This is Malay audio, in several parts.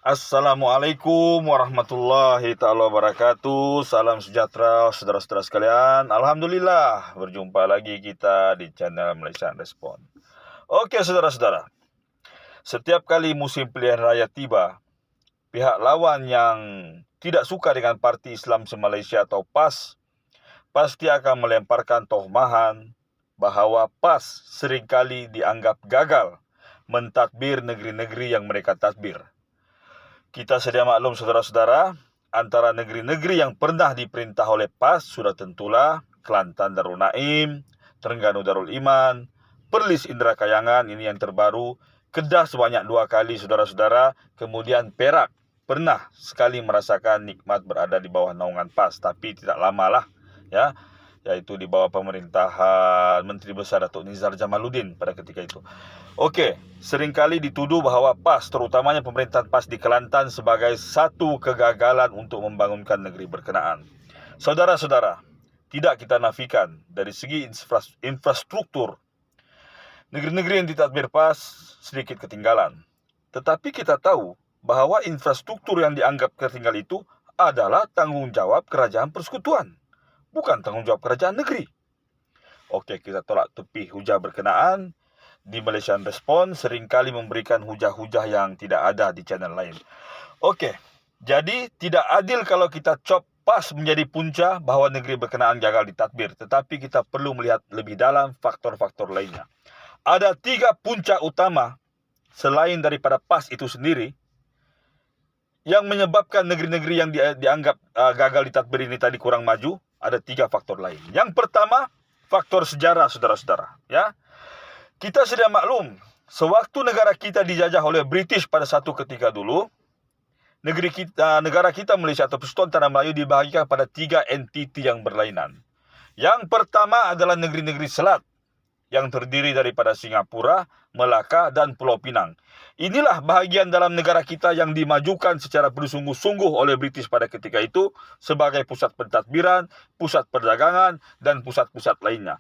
Assalamualaikum warahmatullahi ta'ala wabarakatuh. Salam sejahtera saudara-saudara sekalian. Alhamdulillah berjumpa lagi kita di channel Malaysia Respon. Oke saudara-saudara, setiap kali musim pilihan raya tiba, pihak lawan yang tidak suka dengan Parti Islam se-Malaysia atau PAS pasti akan melemparkan tohmahan bahawa PAS seringkali dianggap gagal mentadbir negeri-negeri yang mereka tadbir. Kita sedia maklum saudara-saudara, antara negeri-negeri yang pernah diperintah oleh PAS sudah tentulah Kelantan Darul Naim, Terengganu Darul Iman, Perlis Indra Kayangan, ini yang terbaru, Kedah sebanyak 2 kali saudara-saudara, kemudian Perak pernah sekali merasakan nikmat berada di bawah naungan PAS, tapi tidak lamalah ya, yaitu di bawah pemerintahan Menteri Besar Datuk Nizar Jamaluddin pada ketika itu. Okey, seringkali dituduh bahawa PAS, terutamanya pemerintahan PAS di Kelantan, sebagai satu kegagalan untuk membangunkan negeri berkenaan. Saudara-saudara, tidak kita nafikan dari segi infrastruktur, negeri-negeri yang ditadbir PAS sedikit ketinggalan. Tetapi kita tahu bahawa infrastruktur yang dianggap tertinggal itu adalah tanggungjawab kerajaan persekutuan, bukan tanggungjawab kerajaan negeri. Okey, kita tolak tepi hujah berkenaan. Di Malaysia Respon seringkali memberikan hujah-hujah yang tidak ada di channel lain. Okey, jadi tidak adil kalau kita cop PAS menjadi punca bahawa negeri berkenaan gagal ditadbir. Tetapi kita perlu melihat lebih dalam faktor-faktor lainnya. Ada 3 punca utama selain daripada PAS itu sendiri yang menyebabkan negeri-negeri yang dianggap gagal ditadbir ini tadi kurang maju. Ada 3 faktor lain. Yang pertama, faktor sejarah saudara-saudara, ya. Kita sedia maklum, sewaktu negara kita dijajah oleh British pada satu ketika dulu, negara kita Malaysia atau Persekutuan Tanah Melayu dibahagikan pada 3 entiti yang berlainan. Yang pertama adalah negeri-negeri selat yang terdiri daripada Singapura, Melaka dan Pulau Pinang. Inilah bahagian dalam negara kita yang dimajukan secara bersungguh-sungguh oleh British pada ketika itu sebagai pusat pentadbiran, pusat perdagangan dan pusat-pusat lainnya.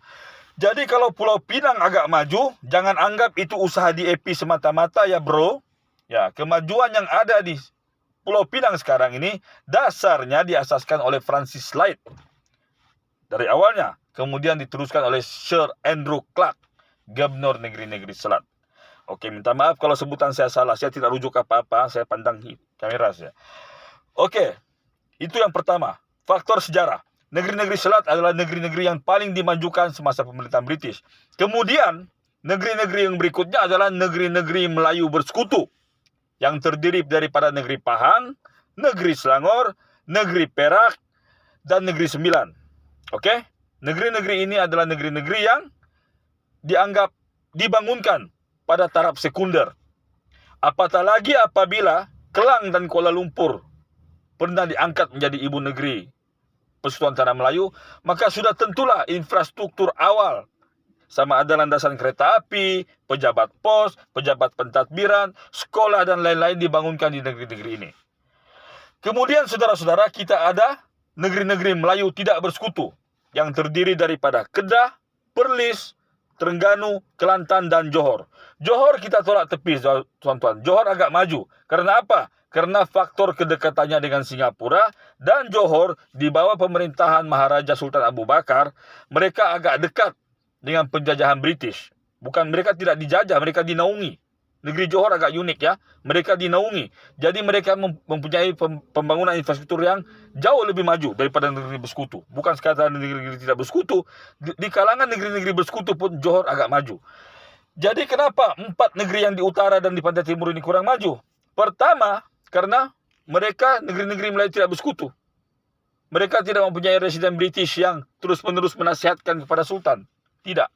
Jadi kalau Pulau Pinang agak maju, jangan anggap itu usaha DAP semata-mata ya bro. Ya, kemajuan yang ada di Pulau Pinang sekarang ini dasarnya diasaskan oleh Francis Light dari awalnya, kemudian diteruskan oleh Sir Andrew Clark, Gubernur Negeri-Negeri Selat. Okey, minta maaf kalau sebutan saya salah, saya tidak rujuk apa-apa, saya pandang kamera saya. Okey, itu yang pertama, faktor sejarah. Negeri-negeri selat adalah negeri-negeri yang paling dimajukan semasa pemerintahan British. Kemudian, negeri-negeri yang berikutnya adalah negeri-negeri Melayu bersekutu yang terdiri daripada negeri Pahang, negeri Selangor, negeri Perak dan negeri Sembilan. Okey? Negeri-negeri ini adalah negeri-negeri yang dianggap dibangunkan pada taraf sekunder. Apatah lagi apabila Kelang dan Kuala Lumpur pernah diangkat menjadi ibu negeri Persekutuan Tanah Melayu, maka sudah tentulah infrastruktur awal, sama ada landasan kereta api, pejabat pos, pejabat pentadbiran, sekolah dan lain-lain dibangunkan di negeri-negeri ini. Kemudian saudara-saudara, kita ada negeri-negeri Melayu tidak bersekutu yang terdiri daripada Kedah, Perlis, Terengganu, Kelantan dan Johor. Johor kita tolak tepi tuan-tuan. Johor agak maju. Karena apa? Karena faktor kedekatannya dengan Singapura dan Johor di bawah pemerintahan Maharaja Sultan Abu Bakar, mereka agak dekat dengan penjajahan British. Bukan mereka tidak dijajah, mereka dinaungi. Negeri Johor agak unik ya, mereka dinaungi. Jadi mereka mempunyai pembangunan infrastruktur yang jauh lebih maju daripada negeri bersekutu. Bukan sekadar negeri-negeri tidak bersekutu, di kalangan negeri-negeri bersekutu pun Johor agak maju. Jadi kenapa 4 negeri yang di utara dan di pantai timur ini kurang maju? Pertama, karena mereka negeri-negeri Melayu tidak bersekutu. Mereka tidak mempunyai residen British yang terus-menerus menasihatkan kepada Sultan. Tidak.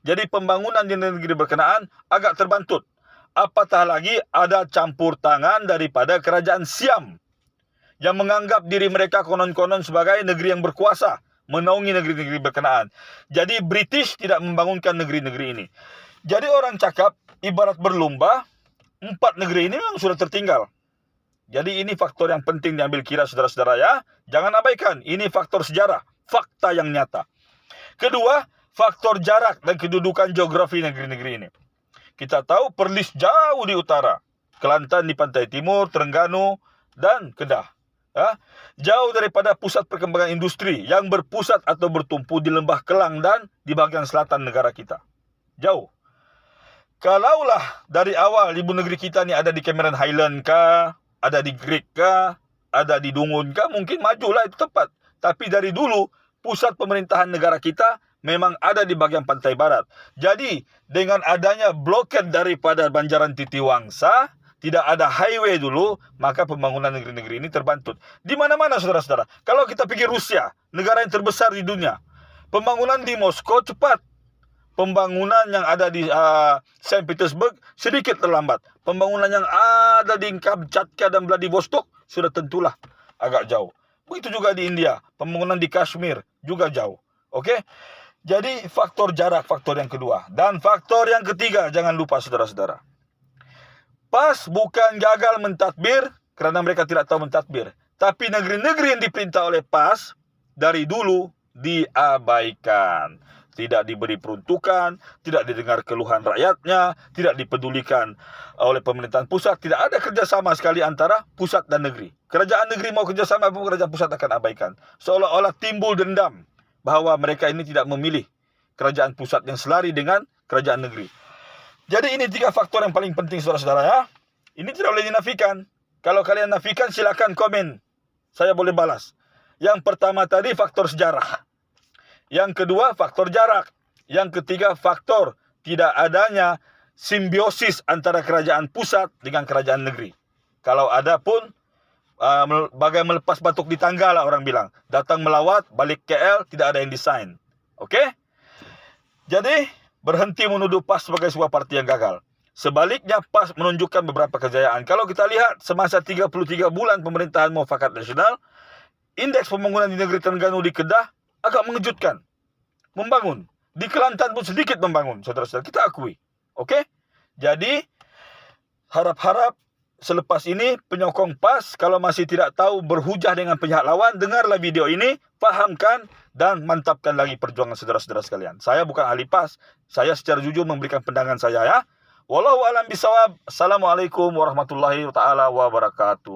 Jadi pembangunan di negeri berkenaan agak terbantut. Apatah lagi ada campur tangan daripada kerajaan Siam yang menganggap diri mereka konon-konon sebagai negeri yang berkuasa, menaungi negeri-negeri berkenaan. Jadi British tidak membangunkan negeri-negeri ini. Jadi orang cakap ibarat berlomba, 4 negeri ini memang sudah tertinggal. Jadi ini faktor yang penting diambil kira saudara-saudara ya. Jangan abaikan, ini faktor sejarah, fakta yang nyata. Kedua, faktor jarak dan kedudukan geografi negeri-negeri ini. Kita tahu Perlis jauh di utara. Kelantan di pantai timur, Terengganu, dan Kedah. Ya. Jauh daripada pusat perkembangan industri yang berpusat atau bertumpu di Lembah Kelang dan di bahagian selatan negara kita. Jauh. Kalaulah dari awal ibu negeri kita ni ada di Cameron Highland kah, ada di Greek kah, ada di Dungun kah, mungkin majulah itu tepat. Tapi dari dulu, pusat pemerintahan negara kita memang ada di bagian pantai barat. Jadi, dengan adanya blokade daripada Banjaran Titiwangsa, tidak ada highway dulu, maka pembangunan negeri-negeri ini terbantut. Di mana-mana saudara-saudara. Kalau kita pergi Rusia, negara yang terbesar di dunia, pembangunan di Moskow cepat. Pembangunan yang ada di Saint Petersburg sedikit terlambat. Pembangunan yang ada di Kamchatka dan Vladivostok sudah tentulah agak jauh. Begitu juga di India. Pembangunan di Kashmir juga jauh. Okey? Jadi faktor jarak, faktor yang kedua. Dan faktor yang ketiga, jangan lupa saudara-saudara. PAS bukan gagal mentadbir kerana mereka tidak tahu mentadbir. Tapi negeri-negeri yang diperintah oleh PAS dari dulu diabaikan. Tidak diberi peruntukan, tidak didengar keluhan rakyatnya, tidak dipedulikan oleh pemerintahan pusat. Tidak ada kerjasama sekali antara pusat dan negeri. Kerajaan negeri mau kerjasama pun kerajaan pusat akan abaikan. Seolah-olah timbul dendam bahawa mereka ini tidak memilih kerajaan pusat yang selari dengan kerajaan negeri. Jadi ini 3 faktor yang paling penting saudara-saudara ya. Ini tidak boleh dinafikan. Kalau kalian nafikan silakan komen. Saya boleh balas. Yang pertama tadi faktor sejarah. Yang kedua, faktor jarak. Yang ketiga, faktor tidak adanya simbiosis antara kerajaan pusat dengan kerajaan negeri. Kalau ada pun, bagai melepas batuk di tangga lah orang bilang. Datang melawat, balik KL, tidak ada yang desain. Okey? Jadi, berhenti menuduh PAS sebagai sebuah parti yang gagal. Sebaliknya, PAS menunjukkan beberapa kejayaan. Kalau kita lihat, semasa 33 bulan pemerintahan Mufakat Nasional, indeks pembangunan di negeri Terengganu di Kedah agak mengejutkan. Membangun. Di Kelantan pun sedikit membangun, saudara-saudara. Kita akui. Okey? Jadi, harap-harap selepas ini penyokong PAS, kalau masih tidak tahu berhujah dengan pihak lawan, dengarlah video ini, fahamkan dan mantapkan lagi perjuangan saudara-saudara sekalian. Saya bukan ahli PAS. Saya secara jujur memberikan pandangan saya ya. Wallahu a'lam bishawab. Assalamualaikum warahmatullahi taala wabarakatuh.